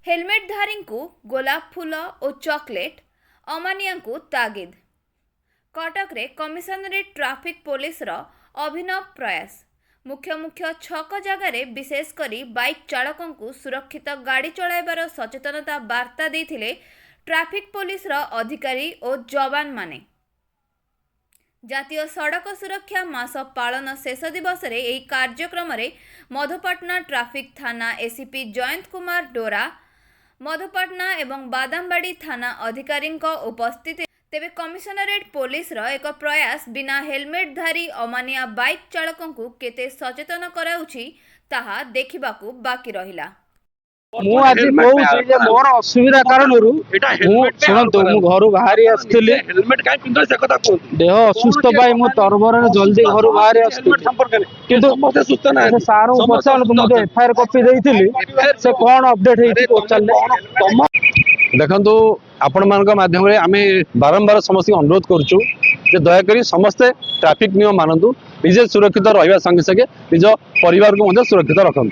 हेलमेटधारी को गोलाप फूल और चॉकलेट अमानिया को तागिद। कटक रे कमिशनरेट ट्रैफिक पुलिस रो अभिनव प्रयास। मुख्य मुख्य छक जगार विशेषकर बाइक चालकों को सुरक्षित गाड़ी चलाइबार सचेतनता वार्ता देथिले ट्रैफिक पुलिस रो अधिकारी और जवान माने। जातीय सड़क सुरक्षा मास पालन शेष दिवस रे एही कार्यक्रम रे मधुपाटना ट्रैफिक थाना एसीपी जयंत कुमार डोरा, मधुपाटना एवं बादामबाड़ी थाना अधिकारी उपस्थित। तेबे कमिशनरेट पुलिस रो एक प्रयास बिना हेलमेटधारी अमानिया बाइक चालकों को केते सचेतन कराउछि ताहा देखिबाकू बाकी रहिला। ମୁଁ ଆଜି କହୁଛି ଯେ ମୋର ଅସୁବିଧା କାରଣରୁ ମୁଁ ଶୁଣନ୍ତୁ ମୁଁ ଘରୁ ବାହାରି ଆସିଥିଲି ଦେହ ଅସୁସ୍ଥ ପାଇଁ ମୁଁ ତରବରରେ ଜଲ୍ଦି ଘରୁ ବାହାରି ଆସିଥିଲି କିନ୍ତୁ ସାର୍ଙ୍କୁ ପଚାରନ୍ତୁ ମୁଁ ଯୋଉ ଏଫଆଇଆର କପି ଦେଇଥିଲି ସେ କ'ଣ ଅପଡେଟ୍ ହେଇଛି ପଚାରିଲେ। देखु आपण मान माध्यम आम बारंबार समस्त अनुरोध करुचु जे दयाकोरी समस्ते ट्रैफिक नियम मानतु, निजे सुरक्षित रहा संगे संगे निज परिवार को सुरक्षित रखु।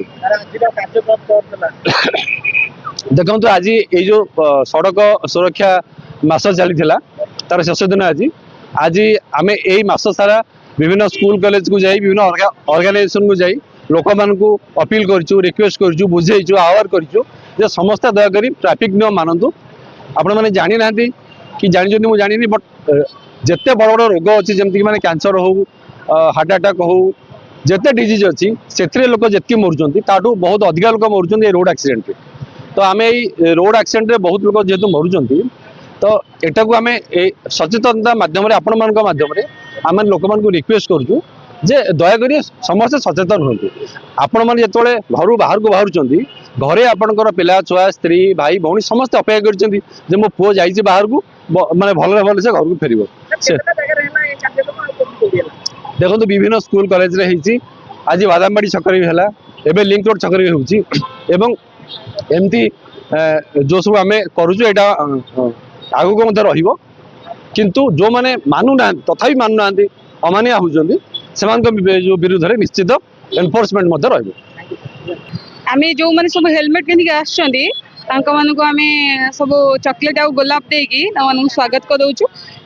देखु आज ये जो सड़क सुरक्षा मास चली तार शेष दिन आज आम यही मास सारा विभिन्न स्कूल कॉलेज को जाई विभिन्न ऑर्गेनाइजेशन को जाई लोक मान को अपील करूँ, रिक्वेस्ट करूँ, बुझेचु, आह्वान करूँ समस्त दयाकोरी ट्रैफिक नियम मानतु। आपण मैंने जानी ना कि जानी मुझे जानी बट जिते बड़ बड़ रोग अच्छी जमीक मैंने कैंसर हो, हार्ट अटैक हो, जिते डिजीज अच्छी से लोक जितकी मरुँच ताठू बहुत अधिक लोक मरुँच रोड एक्सीडेंट। तो आम ये रोड एक्सीडेंट रे बहुत लोग जेहेतु मरुँच तो एटा को आम सचेतनता माध्यम आपण मान माध्यम आम लोक मान रिक्वेस्ट करूँ जे दयाकोरी समस्त सचेतन हूँ। आपण मैंने जिते घर बाहर को बाहर घरे आपणकर पिला छुआ स्त्री भाई भौणी समस्त अपेक्षा कर मो पुओ जाइए बाहर को माने भल भल से घर को फेर। देखो विभिन्न स्कूल कॉलेज रे आज बादामबाड़ी छकरी भी है, एवं लिंक रोड छकरी भी होमती जो सब आम करुचु यहाँ आगू को किंतु जो मैंने मानुना तथापि मानुना अमानिया होती जो विरुद्ध में निश्चित एनफोर्समेंट रही। आम जो मैंने सब हेलमेट पिंधिक आसुँच आम सब चॉकलेट आ गोलाप देकी स्वागत करूँ।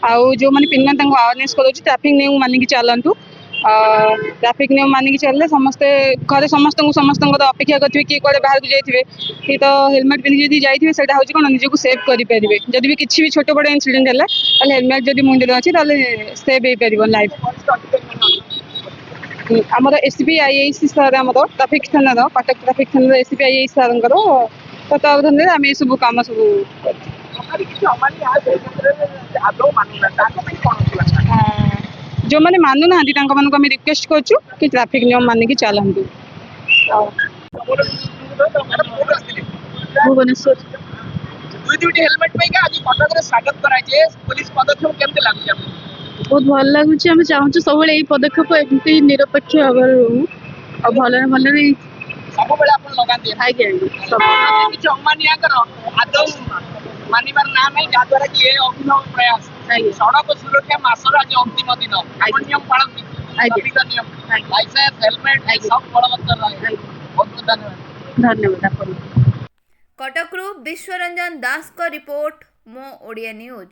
आउ जो मैंने पिंधना अवेयरनेस करूँ ट्रैफिक नियम मानिक चलतु। ट्रैफिक नियम मानिक चलते समस्ते घर समस्त अपेक्षा करेंगे किए कड़े बाहर को जाइए कि तो हेलमेट पिंधिक जाइए से कौन निजक सेव करेंगे जदि भी किसी भी छोट बड़ इनसीडेंट है हेलमेट जब मुंडे अच्छी सेव हो पार लाइफ। आमर एसपी आईआईसी सर आम ट्रैफिक थाना कटक ट्रैफिक थाना एसपी आईआईसी सर तत्वावधान आम ये सब कम सब जो मैंने मानुना आम रिक्वेस्ट करूँ कि ट्रैफिक नियम मानिक चलतु। भुवनेश्वर बहुत भल लगुच आम चाहूँ सब यही पदक्षेप एमती निरपेक्ष भाव रू और भल भल मानिबार ना नहीं जहाद्वारा कि ये अभिनव प्रयास सड़क सुरक्षा मासर आज अंतिम दिन नियम पालन नियम लाइसेंस हेलमेट सब बलवत्तर रहे। बहुत धन्यवाद। कटक विश्वरंजन दास को रिपोर्ट मो ओडिया न्यूज।